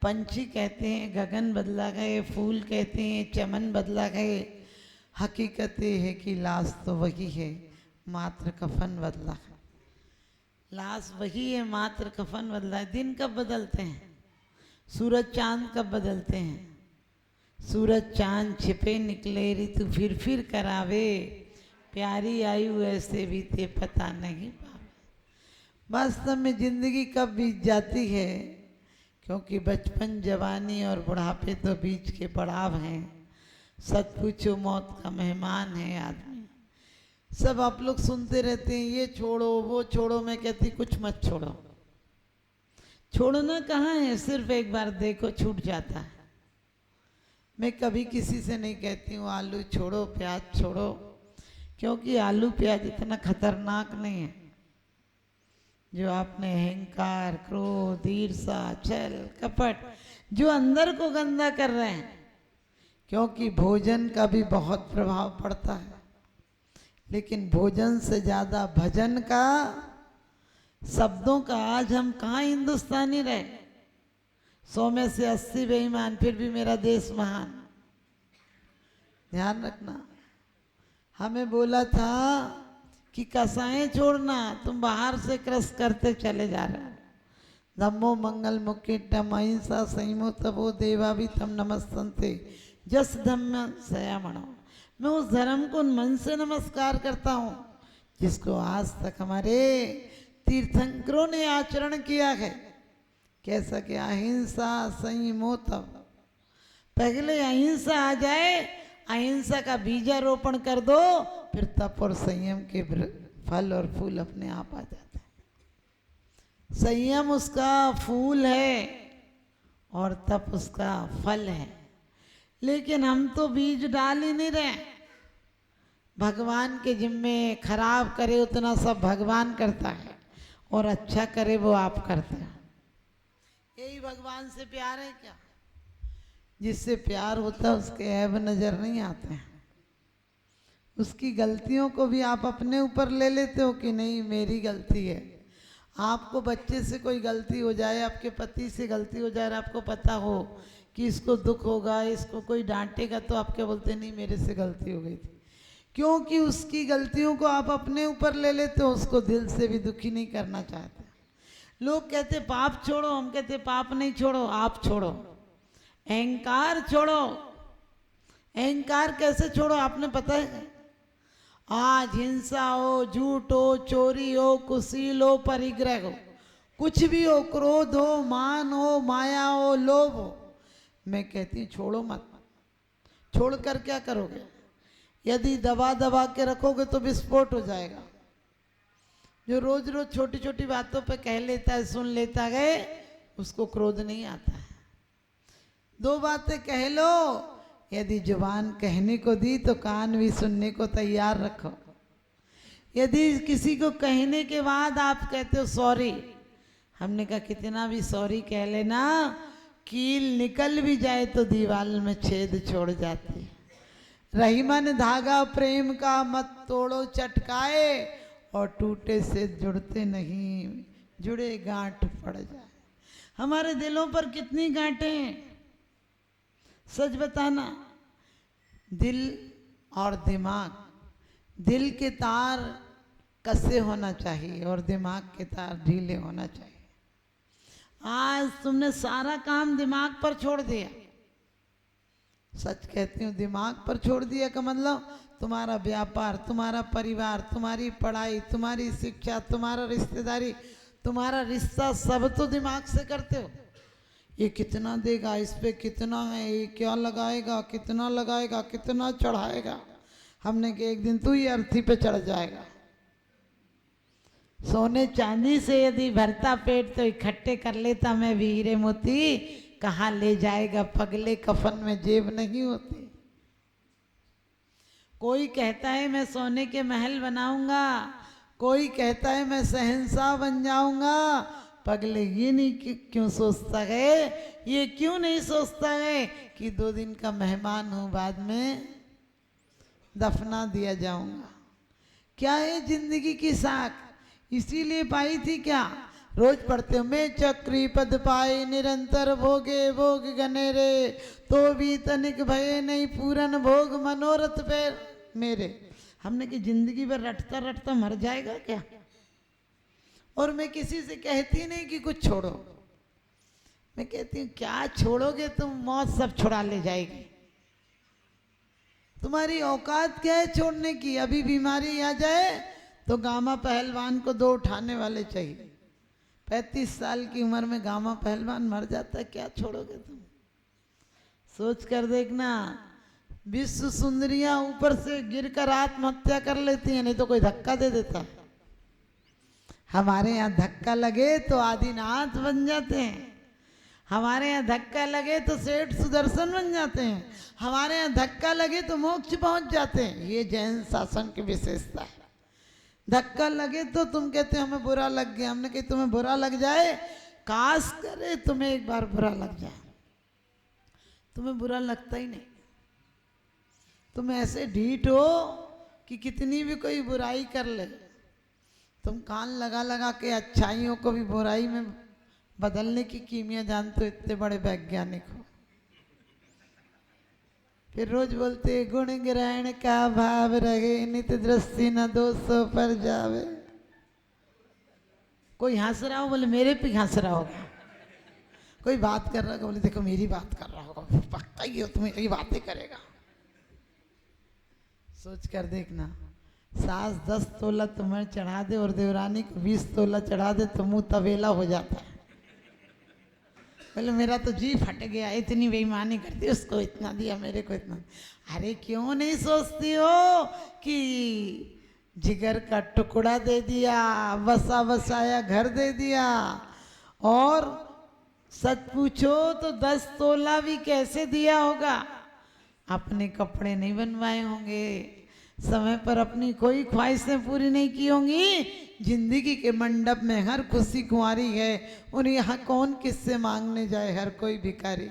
पंछी कहते हैं गगन बदला गए, फूल कहते हैं चमन बदला गए, हकीकत ये है कि लाश तो वही है, मात्र कफन बदला है। लाश वही है, मात्र कफन बदला है। दिन कब बदलते हैं? सूरज चांद कब बदलते हैं? सूरज चांद छिपे निकले, ऋतु फिर करावे, प्यारी आयु ऐसे बीते पता नहीं पावे। वास्तव में जिंदगी कब बीत जाती है, क्योंकि बचपन, जवानी और बुढ़ापे तो बीच के पड़ाव हैं। सच पूछो मौत का मेहमान है आदमी। सब आप लोग सुनते रहते हैं, ये छोड़ो वो छोड़ो, मैं कहती कुछ मत छोड़ो। छोड़ना कहाँ है, सिर्फ एक बार देखो छूट जाता है। मैं कभी किसी से नहीं कहती हूँ आलू छोड़ो, प्याज छोड़ो, क्योंकि आलू प्याज इतना खतरनाक नहीं है जो आपने अहंकार, क्रोध, ईर्ष्या, छल, कपट जो अंदर को गंदा कर रहे हैं। क्योंकि भोजन का भी बहुत प्रभाव पड़ता है, लेकिन भोजन से ज्यादा भजन का, शब्दों का। आज हम कहाँ हिंदुस्तानी रहे, 100 में से 80 बेईमान, फिर भी मेरा देश महान। ध्यान रखना, हमें बोला था कि कसाएं छोड़ना, तुम बाहर से क्रस करते चले जा रहे हो। धम्मो मंगल मुक्तिटम अहिंसा संयमो तपो देवाभि तम नमस्तंते जस धम्म सयामणो। मैं उस धर्म को मन से नमस्कार करता हूँ जिसको आज तक हमारे तीर्थंकरों ने आचरण किया है। कैसा कि अहिंसा संयमो तप। पहले अहिंसा आ जाए, अहिंसा का बीजारोपण कर दो, फिर तप और संयम के फल और फूल अपने आप आ जाते हैं। संयम उसका फूल है और तप उसका फल है। लेकिन हम तो बीज डाल ही नहीं रहे। भगवान के जिम्मे, खराब करे उतना सब भगवान करता है और अच्छा करे वो आप करते हैं। यही भगवान से प्यार है क्या? जिससे प्यार होता है उसके ऐब नजर नहीं आते हैं। उसकी गलतियों को भी आप अपने ऊपर ले लेते हो कि नहीं मेरी गलती है। आपको बच्चे से कोई गलती हो जाए, आपके पति से गलती हो जाए और आपको पता हो कि इसको दुख होगा, इसको कोई डांटेगा, तो आप क्या बोलते नहीं मेरे से गलती हो गई थी। क्योंकि उसकी गलतियों को आप अपने ऊपर ले लेते हो, उसको दिल से भी दुखी नहीं करना चाहते। लोग कहते पाप छोड़ो, हम कहते पाप नहीं छोड़ो, आप छोड़ो। अहंकार छोड़ो। अहंकार कैसे छोड़ो आपने पता है? आज हिंसा हो, झूठ हो, चोरी हो, कुशील हो, परिग्रह हो, कुछ भी हो, क्रोध हो, मान हो, माया हो, लोभ हो, मैं कहती छोड़ो मत। छोड़कर क्या करोगे? यदि दबा दबा के रखोगे तो विस्फोट हो जाएगा। जो रोज रोज छोटी छोटी बातों पे कह लेता है, सुन लेता है, उसको क्रोध नहीं आता है। 2 बातें कह लो, यदि जुबान कहने को दी तो कान भी सुनने को तैयार रखो। यदि किसी को कहने के बाद आप कहते हो सॉरी, हमने कहा कितना भी सॉरी कह लेना, कील निकल भी जाए तो दीवार में छेद छोड़ जाती है। रहीमन धागा प्रेम का मत तोड़ो चटकाए, और टूटे से जुड़ते नहीं, जुड़े गांठ पड़ जाए। हमारे दिलों पर कितनी गांठें हैं, सच बताना। दिल और दिमाग, दिल के तार कसे होना चाहिए और दिमाग के तार ढीले होना चाहिए। आज तुमने सारा काम दिमाग पर छोड़ दिया। सच कहती हूँ, दिमाग पर छोड़ दिया का मतलब तुम्हारा व्यापार, तुम्हारा परिवार, तुम्हारी पढ़ाई, तुम्हारी शिक्षा, तुम्हारा रिश्तेदारी, तुम्हारा रिश्ता, सब तो दिमाग से करते हो। ये कितना देगा, इस पे कितना है, ये क्या लगाएगा, कितना लगाएगा, कितना चढ़ाएगा। हमने कहा एक दिन तू ही अर्थी पे चढ़ जाएगा। सोने चांदी से यदि भरता पेट तो इकट्ठे कर लेता मैं भी हीरे मोती, कहाँ ले जाएगा पगले, कफन में जेब नहीं होती। कोई कहता है मैं सोने के महल बनाऊंगा, कोई कहता है मैं शहंशाह बन जाऊंगा। पगले ये नहीं क्यों सोचता है, ये क्यों नहीं सोचता है कि 2 दिन का मेहमान हूं, बाद में दफना दिया जाऊंगा। क्या है जिंदगी की साख? इसीलिए पाई थी क्या? रोज पढ़ते हो, मैं चक्री पद पाए निरंतर भोगे भोग गने रे, तो भी तनिक भय नहीं पूरन भोग मनोरथ पे मेरे। हमने कि जिंदगी भर रटता रटता मर जाएगा क्या? और मैं किसी से कहती नहीं कि कुछ छोड़ो, मैं कहती हूँ क्या छोड़ोगे तुम, मौत सब छुड़ा ले जाएगी। तुम्हारी औकात क्या है छोड़ने की? अभी बीमारी आ जाए तो गामा पहलवान को 2 उठाने वाले चाहिए। 35 साल की उम्र में गामा पहलवान मर जाता है, क्या छोड़ोगे तुम? सोच कर देखना, विश्व सुंदरियां ऊपर से गिरकर आत्महत्या कर लेती हैं, नहीं तो कोई धक्का दे देता। हमारे यहाँ धक्का लगे तो आदिनाथ बन जाते हैं, हमारे यहाँ धक्का लगे तो सेठ सुदर्शन बन जाते हैं, हमारे यहाँ धक्का लगे तो मोक्ष पहुंच जाते हैं। ये जैन शासन की विशेषता है। धक्का लगे तो तुम कहते हो हमें बुरा लग गया, हमने कहा तुम्हें बुरा लग जाए, काश करे तुम्हें एक बार बुरा लग जाए, तुम्हें बुरा लगता ही नहीं। तुम ऐसे ढीठ हो कि कितनी भी कोई बुराई कर ले, तुम कान लगा लगा के अच्छाइयों को भी बुराई में बदलने की कीमिया जानते हो, इतने बड़े वैज्ञानिक हो। फिर रोज बोलते गुण ग्रहण का भाव रहे, नित दृष्टि न दोषों पर जावे। कोई हंस रहा हो बोले मेरे पे हंस रहा होगा, कोई बात कर रहा होगा बोले देखो मेरी बात कर रहा होगा, पक्का ही हो तुम्हें यही बातें करेगा। सोच कर देखना, सास 10 तोला तुम्हें चढ़ा दे और देवरानी को 20 तोला चढ़ा दे तो मुंह तवेला हो जाता है। बोले मेरा तो जी फट गया, इतनी बेईमानी करती, उसको इतना दिया मेरे को इतना। अरे क्यों नहीं सोचती हो कि जिगर का टुकड़ा दे दिया, बसा बसाया घर दे दिया, और सच पूछो तो 10 तोला भी कैसे दिया होगा? अपने कपड़े नहीं बनवाए होंगे, समय पर अपनी कोई ख्वाहिशें पूरी नहीं की होंगी। जिंदगी के मंडप में हर खुशी कुंवारी है, और यहाँ कौन किससे मांगने जाए, हर कोई भिखारी।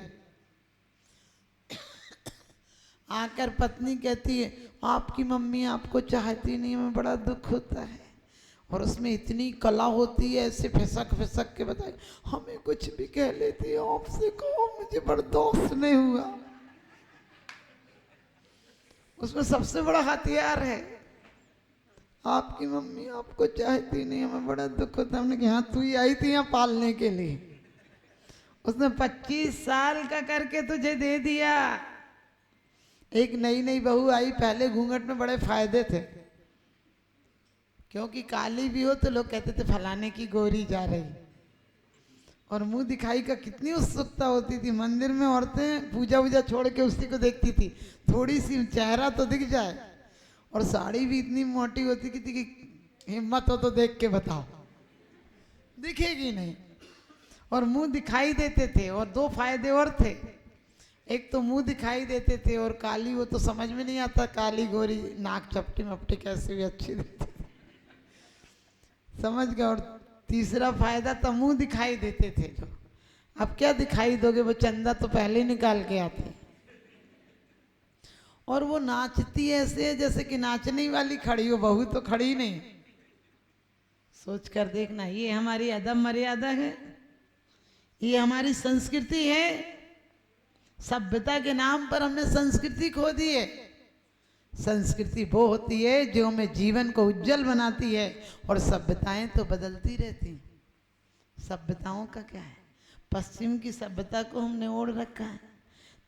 आकर पत्नी कहती है आपकी मम्मी आपको चाहती नहीं, हमें बड़ा दुख होता है। और उसमें इतनी कला होती है, ऐसे फिसक फिसक के बताए, हमें कुछ भी कह लेती है, आपसे कहो मुझे बर्दाश्त नहीं हुआ। उसमें सबसे बड़ा हथियार है, आपकी मम्मी आपको चाहती नहीं, हमें बड़ा दुख होता। हमने कहा हाँ तू ही आई थी यहाँ पालने के लिए, उसने 25 साल का करके तुझे दे दिया। एक नई नई बहू आई, पहले घूंघट में बड़े फायदे थे, क्योंकि काली भी हो तो लोग कहते थे फलाने की गोरी जा रही, और मुंह दिखाई का कितनी उत्सुकता होती थी। मंदिर में औरतें पूजा वूजा छोड़ के उसी को देखती थी, थोड़ी सी चेहरा तो दिख जाए, और साड़ी भी इतनी मोटी होती थी कि हिम्मत हो तो देख के बताओ, दिखेगी नहीं, और मुंह दिखाई देते थे। और 2 फायदे और थे, एक तो मुंह दिखाई देते थे, और काली वो तो समझ में नहीं आता, काली गोरी नाक चपटी मपटी कैसे भी अच्छी दिखती, समझ गए। और तीसरा फायदा तो मुंह दिखाई देते थे, जो अब क्या दिखाई दोगे, वो चंदा तो पहले ही निकाल के आते। और वो नाचती ऐसे जैसे कि नाचने वाली खड़ी हो, बहू तो खड़ी नहीं। सोच कर देखना, ये हमारी अदब मर्यादा है, ये हमारी संस्कृति है। सभ्यता के नाम पर हमने संस्कृति खो दी है। संस्कृति वो होती है जो हमें जीवन को उज्जवल बनाती है, और सभ्यताएं तो बदलती रहती हैं। सभ्यताओं का क्या है, पश्चिम की सभ्यता को हमने ओढ़ रखा है।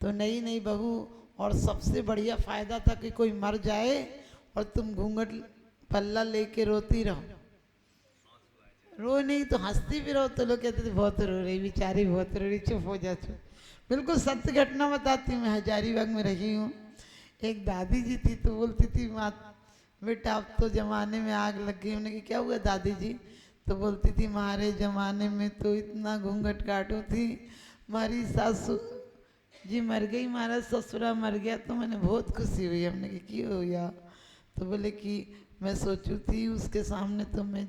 तो नई नई बहू, और सबसे बढ़िया फायदा था कि कोई मर जाए और तुम घूंघट पल्ला लेके रोती रहो, रो नहीं तो हंसती भी रहो, तो लोग कहते थे बहुत रो रही बेचारी, बहुत रो रही, चुप हो जा चुप। बिल्कुल सत्य घटना बताती हूँ, मैं हजारीबाग में रही हूँ। एक दादी जी थी, तो बोलती थी बेटा अब तो जमाने में आग लग गई। उन्हें क्या हुआ दादी जी? तो बोलती थी हमारे जमाने में तो इतना घूंघट काटो थी, हमारी सासू जी मर गई, हमारा ससुरा मर गया, तो मैंने बहुत खुशी हुई। हमने कहा क्यों हुआ? तो बोले कि मैं सोचू थी उसके सामने तो मैं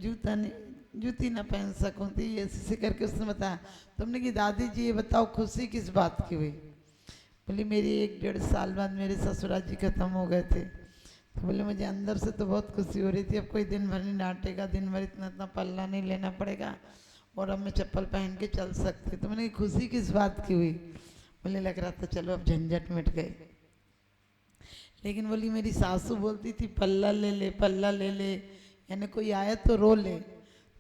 जूती ना पहन सकूँ थी, ऐसे करके उसने बताया। तुमने कि दादी जी ये बताओ खुशी किस बात की हुई? बोली मेरी 1-1.5 साल बाद मेरे ससुराल जी खत्म हो गए थे। तो बोले मुझे अंदर से तो बहुत खुशी हो रही थी, अब कोई दिन भर नहीं डांटेगा, दिन भर इतना इतना पल्ला नहीं लेना पड़ेगा, और अब मैं चप्पल पहन के चल सकती। तो मैंने खुशी किस बात की हुई? बोले लग रहा था चलो अब झंझट मिट गए। लेकिन बोली मेरी सासू बोलती थी पल्ला ले ले, पल्ला ले ले, यानी कोई आया तो रो ले।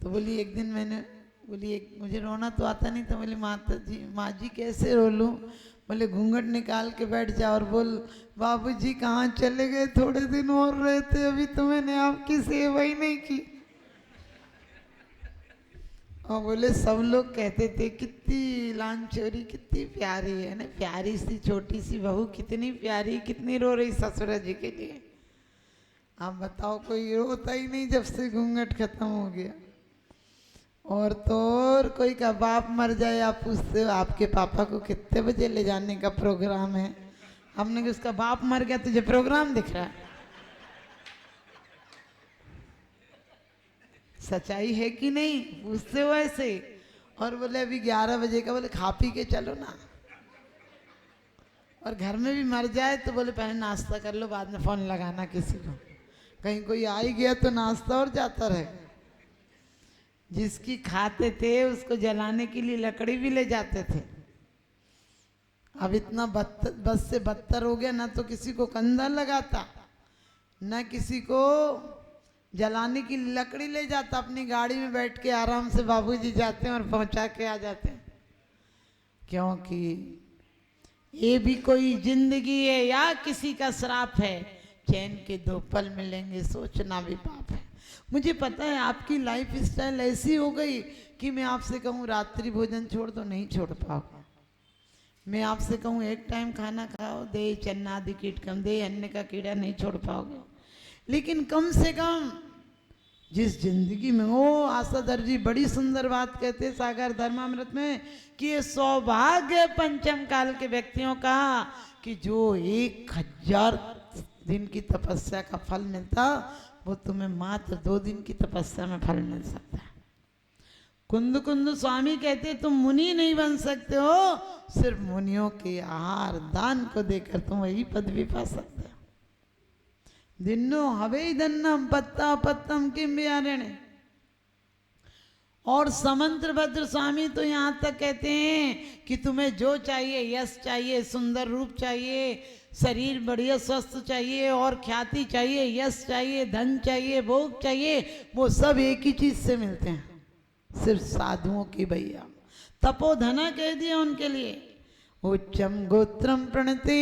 तो बोली एक दिन मैंने बोली एक मुझे रोना तो आता नहीं, तो बोली माता जी माँ जी कैसे रो लूँ? बोले घूंघट निकाल के बैठ जा और बोल बाबूजी कहाँ चले गए, थोड़े दिन और रहते, अभी तो मैंने आपकी सेवा ही नहीं की। और बोले सब लोग कहते थे कितनी लांचोरी कितनी प्यारी है ना, प्यारी सी छोटी सी बहू कितनी प्यारी, कितनी रो रही ससुरा जी के लिए। आप बताओ कोई रोता ही नहीं जब से घूंघट खत्म हो गया। और तो और कोई का बाप मर जाए, आप पूछते हो आपके पापा को कितने बजे ले जाने का प्रोग्राम है? हमने कि उसका बाप मर गया, तुझे प्रोग्राम दिख रहा है? सच्चाई है कि नहीं? पूछते हो ऐसे। और बोले अभी 11 बजे का, बोले खा पी के चलो ना। और घर में भी मर जाए तो बोले पहले नाश्ता कर लो, बाद में फोन लगाना किसी को। कहीं कोई आ ही गया तो नाश्ता और जाता रहे। जिसकी खाते थे उसको जलाने के लिए लकड़ी भी ले जाते थे। अब इतना बस से बदतर हो गया, ना तो किसी को कंधा लगाता, ना किसी को जलाने की लकड़ी ले जाता, अपनी गाड़ी में बैठ के आराम से बाबूजी जाते हैं और पहुंचा के आ जाते हैं। क्योंकि ये भी कोई जिंदगी है या किसी का श्राप है? चैन के 2 पल मिलेंगे सोचना भी पाप है। मुझे पता है आपकी लाइफ स्टाइल ऐसी हो गई कि मैं आपसे कहूँ रात्रि भोजन छोड़ दो, नहीं छोड़ पाओगे। मैं आपसे कहूँ एक टाइम खाना खाओ, दे चन्नादि कीटकम, दे अन्न का कीड़ा, नहीं छोड़ पाओगे। लेकिन कम से कम जिस जिंदगी में हो, आशाधर जी बड़ी सुंदर बात कहते सागर धर्मामृत में कि ये सौभाग्य पंचम काल के व्यक्तियों का कि जो 1000 दिन की तपस्या का फल मिलता, वो तुम्हें मात्र 2 दिन की तपस्या में फल मिल सकता है। कुंद कुंद स्वामी कहते तुम मुनि नहीं बन सकते हो, सिर्फ मुनियों के आहार दान को देकर तुम वही पदवी पा सकते हो। दिनो हवे धन्नम पत्ता पत्तम किम बिहारिणे। और समंत्र भद्र स्वामी तो यहाँ तक कहते हैं कि तुम्हें जो चाहिए, यश चाहिए, सुंदर रूप चाहिए, शरीर बढ़िया स्वस्थ चाहिए, और ख्याति चाहिए, यश चाहिए, धन चाहिए, भोग चाहिए, वो सब एक ही चीज से मिलते हैं, सिर्फ साधुओं की भैया। तपोधना कह दिया उनके लिए। उच्चम गोत्रम प्रणते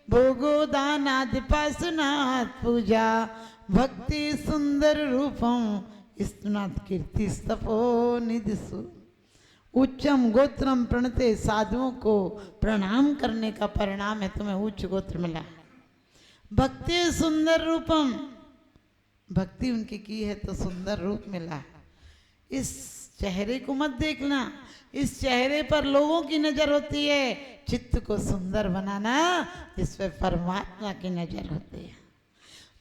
भोगो दानादिपासनात् पूजा भक्ति सुंदर रूपम स्नात कीर्ति तपो निधिसु। उच्चम गोत्रम प्रणते, साधुओं को प्रणाम करने का परिणाम है तुम्हें उच्च गोत्र मिला। भक्ति सुंदर रूपम, भक्ति उनकी की है तो सुंदर रूप मिला। इस चेहरे को मत देखना, इस चेहरे पर लोगों की नजर होती है। चित्त को सुंदर बनाना, इस पे परमात्मा की नजर होती है।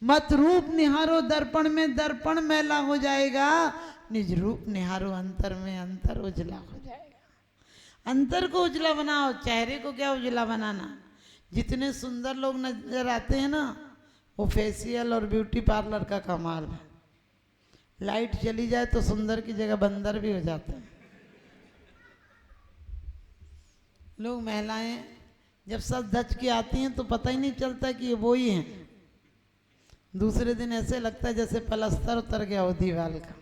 मत रूप निहारो दर्पण में, दर्पण मैला हो जाएगा। निज रूप निहारो अंतर में, अंतर उजला हो जाएगा। अंतर को उजला बनाओ, चेहरे को क्या उजला बनाना। जितने सुंदर लोग नजर आते हैं ना, वो फेशियल और ब्यूटी पार्लर का कमाल है। लाइट चली जाए तो सुंदर की जगह बंदर भी हो जाते हैं लोग। महिलाएं जब सब धज के आती हैं तो पता ही नहीं चलता कि ये वो ही हैं। दूसरे दिन ऐसे लगता है जैसे पलस्तर उतर गया हो दीवार का।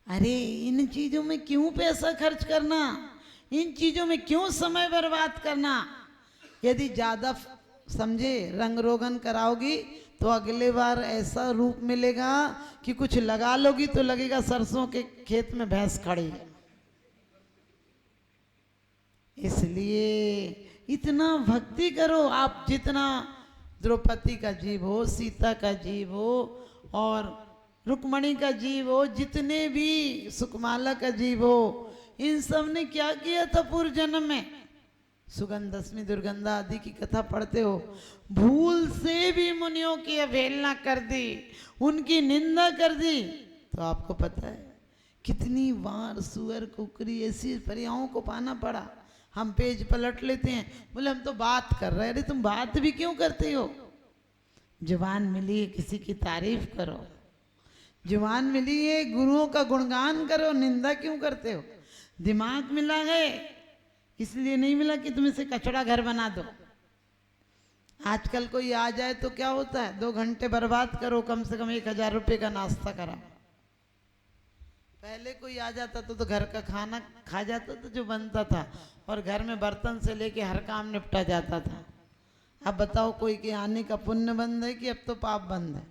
अरे इन चीजों में क्यों पैसा खर्च करना, इन चीजों में क्यों समय बर्बाद करना। यदि ज्यादा समझे रंग रोगन कराओगी तो अगले बार ऐसा रूप मिलेगा कि कुछ लगा लोगी तो लगेगा सरसों के खेत में भैंस खड़ी है। इसलिए इतना भक्ति करो। आप जितना द्रौपदी का जीव हो, सीता का जीव हो, और रुक्मणी का जीव हो, जितने भी सुकमाला का जीव हो, इन सब ने क्या किया था पूर्व जन्म में। सुगंध दशमी दुर्गंधा आदि की कथा पढ़ते हो। भूल से भी मुनियों की अवहेलना कर दी, उनकी निंदा कर दी। तो आपको पता है कितनी बार सुअर कुकरी ऐसी परियाओं को पाना पड़ा। हम पेज पलट लेते हैं, बोले हम तो बात कर रहे हैं। अरे तुम बात भी क्यों करते हो। जुबान मिली किसी की तारीफ करो, जुबान मिली है, गुरुओं का गुणगान करो, निंदा क्यों करते हो? दिमाग मिला है, इसलिए नहीं मिला कि तुम इसे कचड़ा घर बना दो। आजकल कोई आ जाए तो क्या होता है, 2 घंटे बर्बाद करो, कम से कम 1000 रुपये का नाश्ता करा। पहले कोई आ जाता तो घर का खाना खा जाता था जो बनता था, और घर में बर्तन से लेके हर काम निपटा जाता था। अब बताओ कोई के आने का पुण्य बंद है कि अब तो पाप बंद है?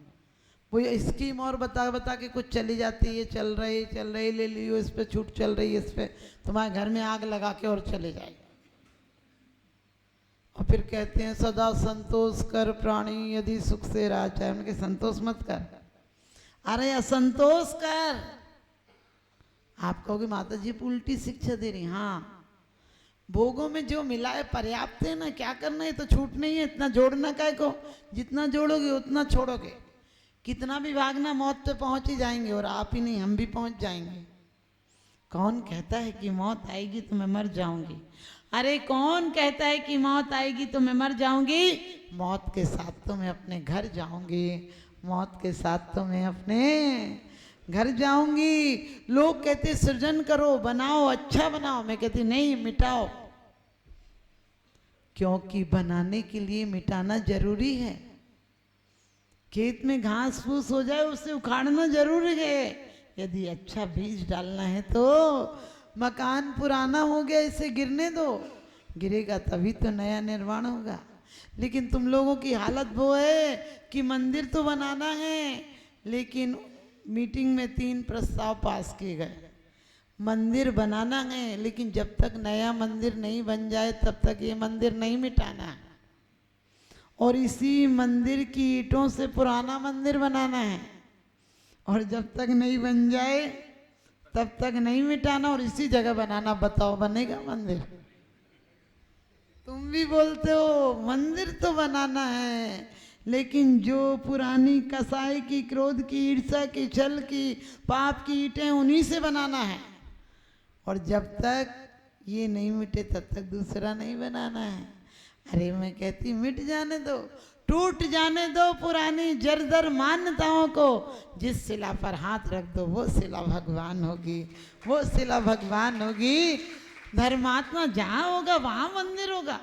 कोई स्कीम और बता बता के कुछ चली जाती है, चल रही ले लियो, इस पे छूट चल रही है, इस पे तुम्हारे घर में आग लगा के और चले जाएगी। और फिर कहते हैं सदा संतोष कर प्राणी यदि सुख से राह चाहे। उनके संतोष मत कर, अरे असंतोष कर। आप कहोगे माता जी उल्टी शिक्षा दे रही। हाँ, भोगों में जो मिला है पर्याप्त है ना, क्या करना है, तो छूट नहीं है, इतना जोड़ना काय को, जितना जोड़ोगे उतना छोड़ोगे। कितना भी भागना मौत पे पहुंच ही जाएंगे, और आप ही नहीं हम भी पहुंच जाएंगे। कौन कहता है कि मौत आएगी तो मैं मर जाऊंगी? अरे कौन कहता है कि मौत आएगी तो मैं मर जाऊंगी? मौत के साथ तो मैं अपने घर जाऊंगी, मौत के साथ तो मैं अपने घर जाऊंगी। लोग कहते सृजन करो, बनाओ, अच्छा बनाओ, मैं कहती नहीं, मिटाओ, क्योंकि बनाने के लिए मिटाना जरूरी है। खेत में घास फूस हो जाए उसे उखाड़ना जरूरी है। यदि अच्छा बीज डालना है तो मकान पुराना हो गया इसे गिरने दो, गिरेगा तभी तो नया निर्माण होगा। लेकिन तुम लोगों की हालत वो है कि मंदिर तो बनाना है, लेकिन मीटिंग में 3 प्रस्ताव पास किए गए। मंदिर बनाना है, लेकिन जब तक नया मंदिर नहीं बन जाए तब तक ये मंदिर नहीं मिटाना है, और इसी मंदिर की ईंटों से पुराना मंदिर बनाना है, और जब तक नहीं बन जाए तब तक नहीं मिटाना, और इसी जगह बनाना। बताओ बनेगा मंदिर? तुम भी बोलते हो मंदिर तो बनाना है, लेकिन जो पुरानी कसाई की, क्रोध की, ईर्ष्या की, छल की, पाप की ईंटें उन्हीं से बनाना है, और जब तक ये नहीं मिटे तब तक दूसरा नहीं बनाना है। अरे मैं कहती मिट जाने दो, टूट जाने दो पुरानी जर्जर मान्यताओं को। जिस शिला पर हाथ रख दो वो शिला भगवान होगी, वो शिला भगवान होगी। धर्मात्मा जहाँ होगा वहाँ मंदिर होगा।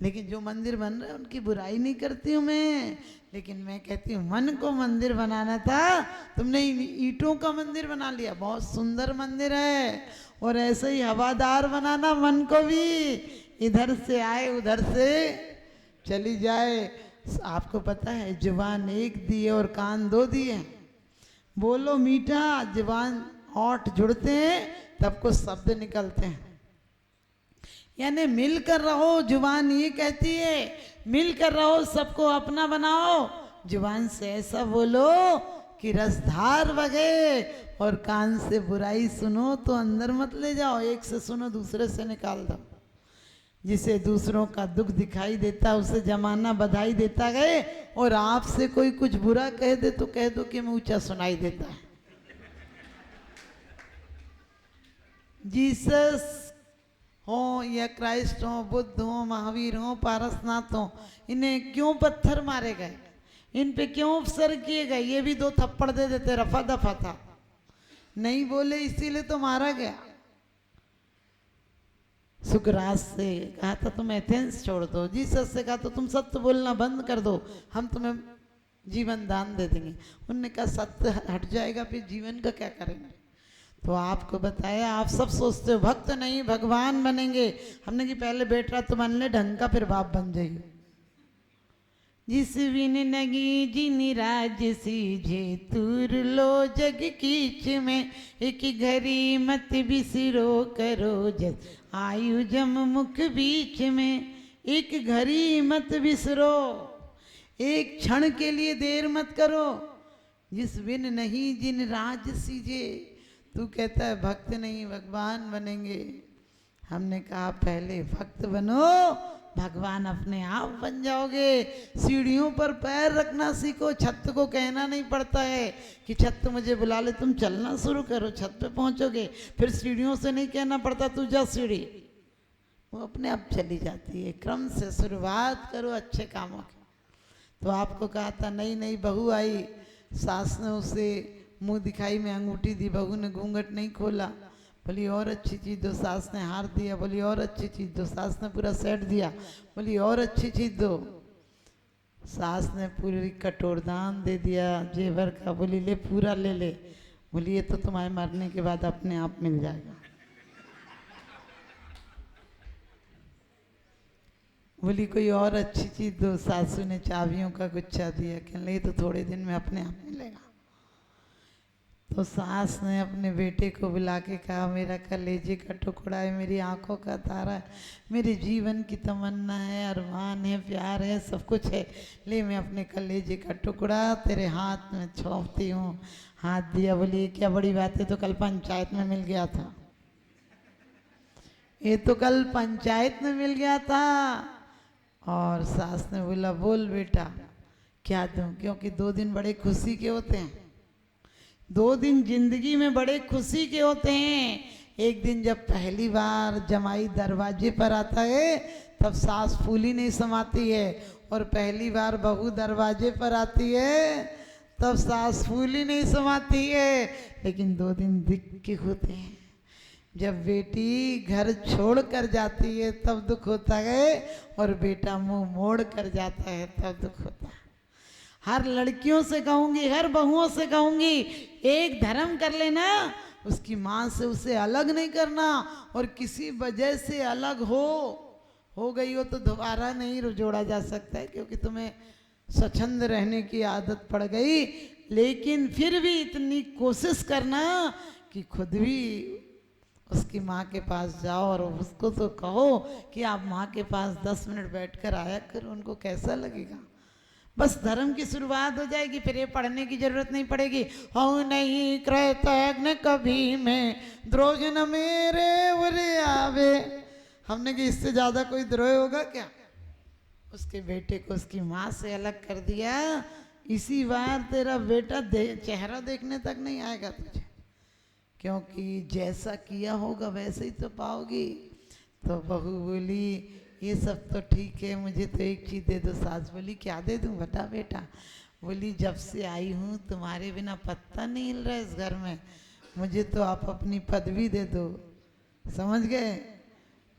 लेकिन जो मंदिर बन रहे हैं उनकी बुराई नहीं करती हूँ मैं, लेकिन मैं कहती हूँ मन को मंदिर बनाना था, तुमने ईंटों का मंदिर बना लिया। बहुत सुंदर मंदिर है, और ऐसे ही हवादार बनाना मन को भी, इधर से आए उधर से चली जाए। आपको पता है जुबान 1 दी है और कान 2 दिए हैं। बोलो मीठा, जुबान 8 जुड़ते हैं तब कुछ शब्द निकलते हैं। यानी मिलकर रहो, जुबान ये कहती है मिलकर रहो, सबको अपना बनाओ। जुबान से ऐसा बोलो कि रसधार बगे, और कान से बुराई सुनो तो अंदर मत ले जाओ, एक से सुनो दूसरे से निकाल दो। जिसे दूसरों का दुख दिखाई देता उसे जमाना बधाई देता गए, और आपसे कोई कुछ बुरा कह दे तो कह दो कि मैं ऊंचा सुनाई देता है। जीसस हो या क्राइस्ट हो, बुद्ध हो, महावीर हो, पारसनाथ हो, इन्हें क्यों पत्थर मारे गए, इन पे क्यों उपसर किए गए? ये भी 2 थप्पड़ दे देते, रफा दफा था। नहीं बोले इसीलिए तो मारा गया। सुकरात से कहा था तुम एथेंस छोड़ दो, जीसस से कहा तो तुम सत्य बोलना बंद कर दो, हम तुम्हें जीवन दान दे देंगे। उन्होंने कहा सत्य हट जाएगा फिर जीवन का क्या करेंगे? तो आपको बताया, आप सब सोचते हो भक्त नहीं भगवान बनेंगे। हमने कि पहले बेटा तो बन ले ढंग का, फिर बाप बन जाइए। जिस बिन नगी जिनी राज सीझे, तूर लो जग कीच में, एक घड़ी मत बिसरो करो जस आयु जम मुख बीच में। एक घड़ी मत बिसरो, एक क्षण के लिए देर मत करो। जिस बिन नहीं जिन राज सीजे, तू कहता है भक्त नहीं भगवान बनेंगे। हमने कहा पहले भक्त बनो, भगवान अपने आप बन जाओगे। सीढ़ियों पर पैर रखना सीखो, छत को कहना नहीं पड़ता है कि छत मुझे बुला ले, तुम चलना शुरू करो छत पे पहुंचोगे। फिर सीढ़ियों से नहीं कहना पड़ता तू जा सीढ़ी, वो अपने आप चली जाती है। क्रम से शुरुआत करो अच्छे कामों की। तो आपको कहा था नई नई बहू आई, सास ने उसे मुंह दिखाई में अंगूठी दी, बहू ने घूंघट नहीं खोला। बोली और अच्छी चीज़ दो। सास ने हार दिया, बोली और अच्छी चीज़ दो। सास ने पूरा सेट दिया, बोली और अच्छी चीज़ दो। सास ने पूरी कटोरदान दे दिया जेवर का, बोली ले पूरा ले ले। बोली ये तो तुम्हारे मरने के बाद अपने आप मिल जाएगा। बोली कोई और अच्छी चीज़ दो। सासू ने चाबियों का गुच्छा दिया, कहने ये तो थोड़े दिन में अपने आप मिलेगा। तो सास ने अपने बेटे को बुला के कहा मेरा कलेजे का टुकड़ा है, मेरी आंखों का तारा है, मेरे जीवन की तमन्ना है, अरमान है, प्यार है, सब कुछ है, ले मैं अपने कलेजे का टुकड़ा तेरे हाथ में सौंपती हूँ। हाथ दिया। बोली क्या बड़ी बात है, तो कल पंचायत में मिल गया था, ये तो कल पंचायत में मिल गया था। और सास ने बोला बोल बेटा क्या दूं, क्योंकि 2 दिन बड़े खुशी के होते हैं। 2 दिन जिंदगी में बड़े खुशी के होते हैं। एक दिन जब पहली बार जमाई दरवाजे पर आता है तब सास फूली नहीं समाती है, और पहली बार बहू दरवाजे पर आती है तब सास फूली नहीं समाती है। लेकिन 2 दिन दुख के होते हैं। जब बेटी घर छोड़ कर जाती है तब दुख होता है, और बेटा मुंह मोड़ कर जाता है तब दुख होता है। हर लड़कियों से कहूंगी, हर बहुओं से कहूंगी, एक धर्म कर लेना, उसकी माँ से उसे अलग नहीं करना। और किसी वजह से अलग हो गई हो तो दोबारा नहीं जोड़ा जा सकता है, क्योंकि तुम्हें स्वच्छंद रहने की आदत पड़ गई। लेकिन फिर भी इतनी कोशिश करना कि खुद भी उसकी माँ के पास जाओ और उसको तो कहो कि आप माँ के पास 10 मिनट बैठकर आया करो, उनको कैसा लगेगा। बस धर्म की शुरुआत हो जाएगी, फिर ये पढ़ने की जरूरत नहीं पड़ेगी। हो नहीं कृतज्ञ कभी मैं, द्रोह न मेरे उरे आवे। हमने कि इससे ज्यादा कोई द्रोह होगा क्या। उसके बेटे को उसकी माँ से अलग कर दिया, इसी बार तेरा बेटा चेहरा देखने तक नहीं आएगा तुझे, क्योंकि जैसा किया होगा वैसे ही तो पाओगी। तो बहू बोली ये सब तो ठीक है, मुझे तो एक चीज़ दे दो। सास बोली क्या दे दूँ बता बेटा। बोली जब से आई हूँ तुम्हारे बिना पत्ता नहीं हिल रहा है इस घर में, मुझे तो आप अपनी पदवी दे दो। समझ गए,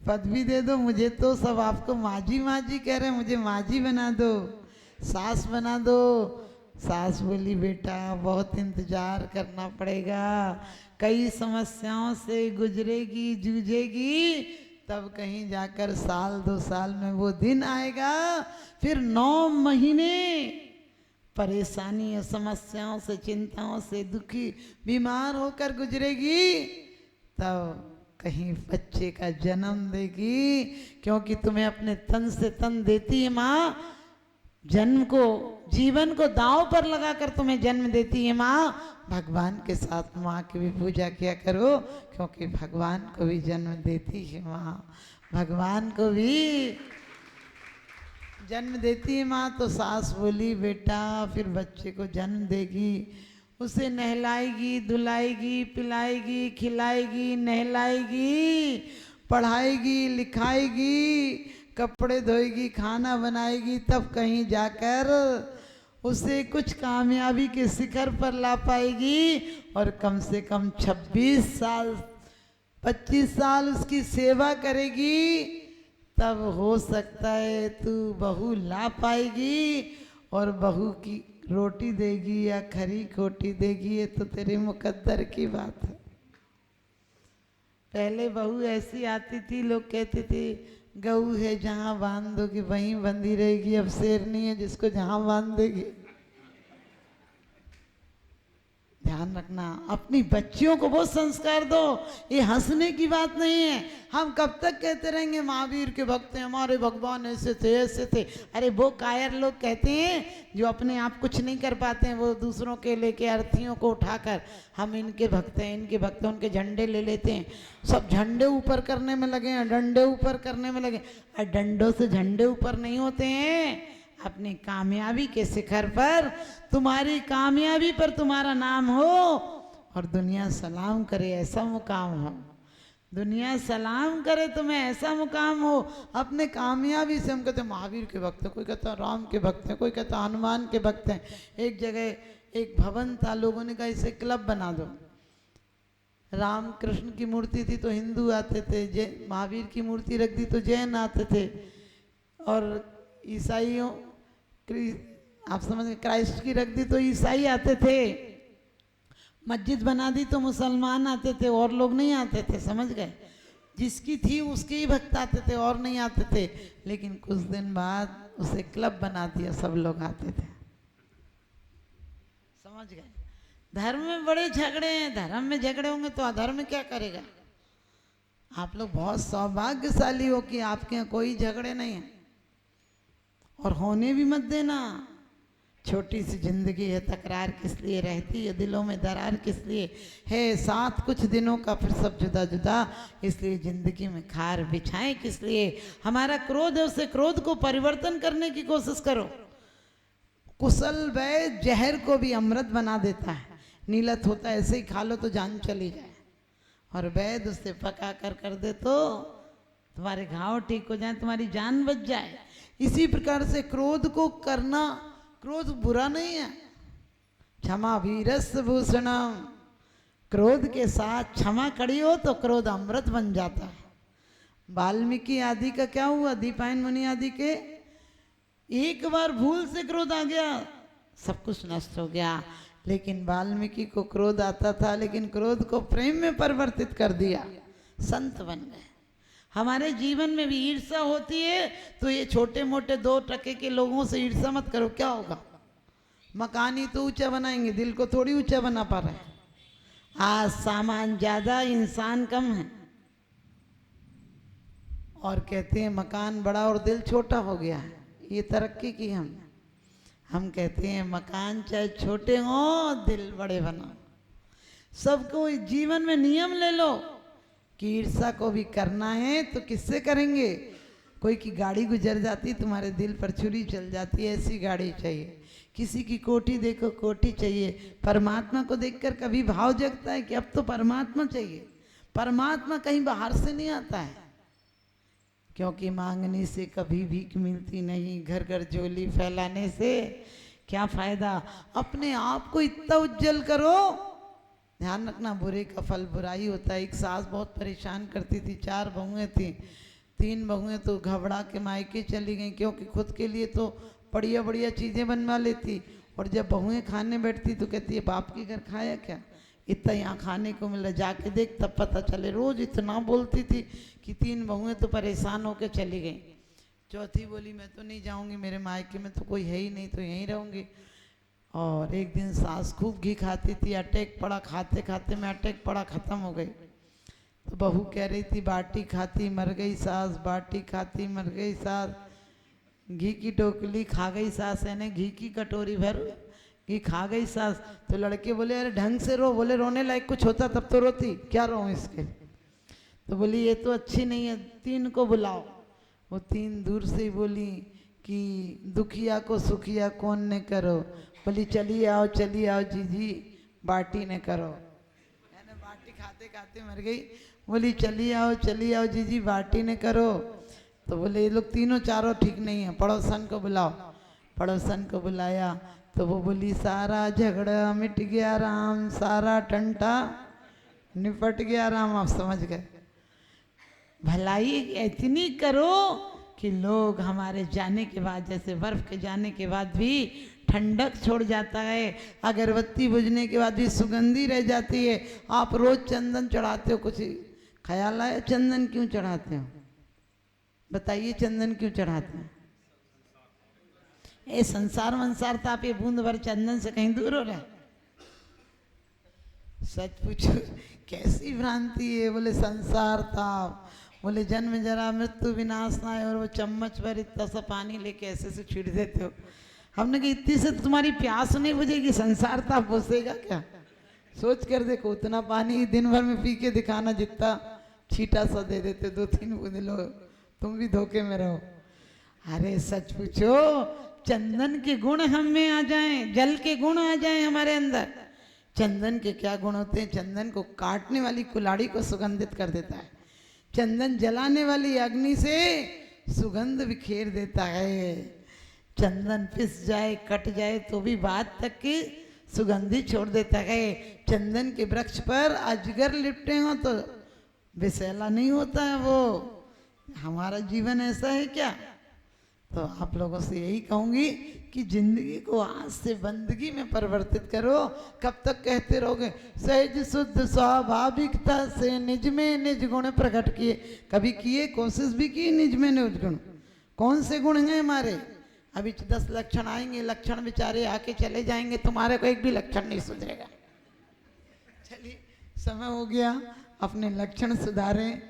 पदवी दे दो। मुझे तो सब आपको माजी माजी कह रहे हैं, मुझे माजी बना दो, सास बना दो। सास बोली बेटा बहुत इंतजार करना पड़ेगा, कई समस्याओं से गुजरेगी जूझेगी, तब कहीं जाकर 1-2 साल में वो दिन आएगा। फिर 9 महीने परेशानी और समस्याओं से, चिंताओं से दुखी बीमार होकर गुजरेगी, तब कहीं बच्चे का जन्म देगी। क्योंकि तुम्हें अपने तन से तन देती है माँ, जन्म को, जीवन को दांव पर लगाकर तुम्हें जन्म देती है माँ। भगवान के साथ माँ की भी पूजा किया करो, क्योंकि भगवान को भी जन्म देती है माँ, भगवान को भी जन्म देती है माँ। तो सास बोली बेटा फिर बच्चे को जन्म देगी, उसे नहलाएगी, धुलाएगी, पिलाएगी, खिलाएगी, नहलाएगी, पढ़ाएगी, लिखाएगी, कपड़े धोएगी, खाना बनाएगी, तब कहीं जाकर उसे कुछ कामयाबी के शिखर पर ला पाएगी। और कम से कम 26 साल 25 साल उसकी सेवा करेगी, तब हो सकता है तू बहू ला पाएगी। और बहू की रोटी देगी या खरी खोटी देगी, ये तो तेरे मुकद्दर की बात है। पहले बहू ऐसी आती थी, लोग कहते थे गऊ है जहाँ बांध दोगी वहीं बंधी रहेगी। अब शेरनी है जिसको जहाँ बांध देगी। ध्यान रखना, अपनी बच्चियों को वो संस्कार दो। ये हंसने की बात नहीं है। हम कब तक कहते रहेंगे महावीर के भक्त हैं, हमारे भगवान ऐसे थे ऐसे थे। अरे वो कायर लोग कहते हैं जो अपने आप कुछ नहीं कर पाते हैं, वो दूसरों के लेके अर्थीयों को उठाकर हम इनके भक्त हैं, इनके भक्त हैं, उनके झंडे ले लेते हैं। सब झंडे ऊपर करने में लगे हैं, डंडे ऊपर करने में लगे। और डंडों से झंडे ऊपर नहीं होते हैं। अपनी कामयाबी के शिखर पर, तुम्हारी कामयाबी पर तुम्हारा नाम हो और दुनिया सलाम करे, ऐसा मुकाम हो। दुनिया सलाम करे तुम्हें, ऐसा मुकाम हो। अपने कामयाबी से हम कहते हैं महावीर के भक्त हैं, कोई कहता है राम के भक्त हैं, कोई कहता है हनुमान के भक्त हैं। एक जगह एक भवन था, लोगों ने कहा इसे क्लब बना दो। राम कृष्ण की मूर्ति थी तो हिंदू आते थे, जैन महावीर की मूर्ति रख दी तो जैन आते थे, और ईसाइयों आप समझ गए क्राइस्ट की रख दी तो ईसाई आते थे, मस्जिद बना दी तो मुसलमान आते थे, और लोग नहीं आते थे। समझ गए, जिसकी थी उसके ही भक्त आते थे और नहीं आते थे। लेकिन कुछ दिन बाद उसे क्लब बना दिया, सब लोग आते थे। समझ गए, धर्म में बड़े झगड़े हैं, धर्म में झगड़े होंगे तो अधर्म क्या करेगा। आप लोग बहुत सौभाग्यशाली हो कि आपके यहाँ कोई झगड़े नहीं है, और होने भी मत देना। छोटी सी जिंदगी है, तकरार किस लिए रहती है, दिलों में दरार किस लिए है, साथ कुछ दिनों का फिर सब जुदा जुदा, इसलिए जिंदगी में खार बिछाएं किस लिए। हमारा क्रोध है, उससे क्रोध को परिवर्तन करने की कोशिश करो। कुशल वैद्य जहर को भी अमृत बना देता है, नीलत होता है ऐसे ही खा लो तो जान चली जाए, और वैद्य उससे पका कर दे तो तुम्हारे घाव ठीक हो जाए, तुम्हारी जान बच जाए। इसी प्रकार से क्रोध को करना, क्रोध बुरा नहीं है, क्षमा वीरस भूषणम, क्रोध के साथ क्षमा कड़ी हो तो क्रोध अमृत बन जाता है। वाल्मीकि आदि का क्या हुआ, दीपायन मुनि आदि के एक बार भूल से क्रोध आ गया, सब कुछ नष्ट हो गया। लेकिन वाल्मीकि को क्रोध आता था, लेकिन क्रोध को प्रेम में परिवर्तित कर दिया, संत बन गए। हमारे जीवन में भी ईर्ष्या होती है तो ये छोटे मोटे 2 टके के लोगों से ईर्ष्या मत करो, क्या होगा। मकान ही तो ऊंचा बनाएंगे, दिल को थोड़ी ऊंचा बना पा रहे हैं। आज सामान ज्यादा, इंसान कम है, और कहते हैं मकान बड़ा और दिल छोटा हो गया है। ये तरक्की की हम कहते हैं मकान चाहे छोटे हों दिल बड़े बनाओ। सबको जीवन में नियम ले लो कि ईर्ष्या को भी करना है तो किससे करेंगे। कोई की गाड़ी गुजर जाती, तुम्हारे दिल पर छुरी चल जाती है, ऐसी गाड़ी चाहिए। किसी की कोठी देखो, कोठी चाहिए। परमात्मा को देखकर कभी भाव जगता है कि अब तो परमात्मा चाहिए। परमात्मा कहीं बाहर से नहीं आता है, क्योंकि मांगने से कभी भीख मिलती नहीं, घर घर झोली फैलाने से क्या फायदा। अपने आप को इतना उज्जवल करो। ध्यान रखना, बुरे का फल बुराई होता है। एक सास बहुत परेशान करती थी, 4 बहुएं थी, 3 बहुएं तो घबरा के मायके चली गई, क्योंकि खुद के लिए तो बढ़िया बढ़िया चीज़ें बनवा लेती, और जब बहुएं खाने बैठती तो कहती है बाप के घर खाया क्या, इतना यहाँ खाने को मिला, जाके देख तब पता चले। रोज इतना बोलती थी कि 3 बहुएं तो परेशान होकर चली गई। चौथी बोली मैं तो नहीं जाऊंगी, मेरे मायके में तो कोई है ही नहीं, तो यहीं रहूंगी। और एक दिन सास खूब घी खाती थी, अटैक पड़ा, खाते खाते में अटैक पड़ा, ख़त्म हो गई। तो बहू कह रही थी बाटी खाती मर गई सास, बाटी खाती मर गई सास, घी की टोकरी खा गई सास, यानी घी की कटोरी भर घी खा गई सास। तो लड़के बोले अरे ढंग से रो। बोले रोने लायक कुछ होता तब तो रोती, क्या रो इसके। तो बोली ये तो अच्छी नहीं है, 3 को बुलाओ। वो 3 दूर से ही बोली कि दुखिया को सुखिया कौन ने करो। बोली चलिए आओ जीजी बाटी ने करो। मैंने बाटी खाते खाते मर गई। बोली चलिए आओ जीजी बाटी ने करो। तो बोले ये लोग तीनों चारों ठीक नहीं है, पड़ोसन को बुलाओ। पड़ोसन को बुलाया तो वो बोली सारा झगड़ा मिट गया राम, सारा टंटा निपट गया राम। आप समझ गए, भलाई इतनी करो कि लोग हमारे जाने के बाद, जैसे बर्फ के जाने के बाद भी ठंडक छोड़ जाता है, अगरबत्ती बुझने के बाद भी सुगंधी रह जाती है। आप रोज चंदन चढ़ाते हो, कुछ ख्याल आया चंदन क्यों चढ़ाते हो? बताइए चंदन क्यों चढ़ाते हैं? ये संसार वंसार था, आप ये बूंद भर चंदन से कहीं दूर हो रहे। सच पूछो कैसी भ्रांति है। बोले संसार था, बोले जन्म जरा मृत्यु विनाश ना है, और वो चम्मच भर इतना सा पानी लेके ऐसे से छीट देते हो। हमने कहा इतनी से तुम्हारी प्यास नहीं बुझेगी, संसार था पोसेगा क्या? सोच कर देखो, उतना पानी दिन भर में पी के दिखाना जितना छीटा सा दे देते, 2-3 बूंद लो, तुम भी धोखे में रहो। अरे सच पूछो, चंदन के गुण हम में आ जाएं, जल के गुण आ जाएं हमारे अंदर। चंदन के क्या गुण होते हैं? चंदन को काटने वाली कुल्हाड़ी को सुगंधित कर देता है। चंदन जलाने वाली अग्नि से सुगंध बिखेर देता है। चंदन पिस जाए कट जाए तो भी बात तक की सुगंधी छोड़ देता है। चंदन के वृक्ष पर अजगर लिपटे हो तो विषैला नहीं होता है वो। हमारा जीवन ऐसा है क्या? तो आप लोगों से यही कहूंगी कि जिंदगी को आज से बंदगी में परिवर्तित करो। कब तक कहते रहोगे सहज शुद्ध स्वाभाविकता से निज में निज गुण प्रकट किए? कभी किए? कोशिश भी की निज में निज गुण? कौन से गुण हैं हमारे? अभी 10 लक्षण आएंगे, लक्षण बेचारे आके चले जाएंगे, तुम्हारे को एक भी लक्षण नहीं सुधरेगा। चलिए समय हो गया, अपने लक्षण सुधारें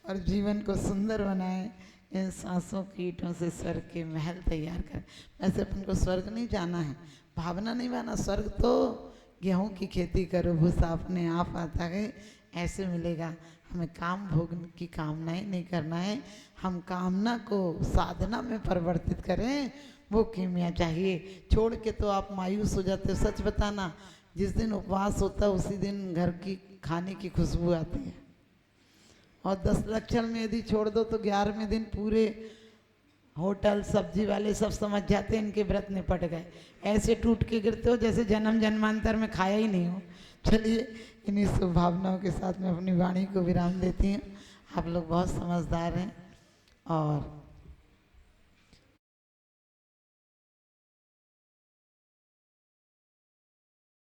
और जीवन को सुंदर बनाएं। इन सांसों की ईंटों से स्वर्ग के महल तैयार करें। वैसे अपन को स्वर्ग नहीं जाना है, भावना नहीं बना। स्वर्ग तो गेहूं की खेती करो, भूसा अपने आप आता है, ऐसे मिलेगा। हमें काम भोग की कामनाएं नहीं करना है, हम कामना को साधना में परिवर्तित करें, वो कीमिया चाहिए। छोड़ के तो आप मायूस हो जाते हो। सच बताना, जिस दिन उपवास होता है उसी दिन घर की खाने की खुशबू आती है। और 10 लक्षण में यदि छोड़ दो तो 11वें दिन पूरे होटल सब्जी वाले सब समझ जाते हैं इनके व्रत निपट गए। ऐसे टूट के गिरते हो जैसे जन्म जन्मांतर में खाया ही नहीं हो। चलिए इन्हीं शुभ भावनाओं के साथ मैं अपनी वाणी को विराम देती हूँ। आप लोग बहुत समझदार हैं और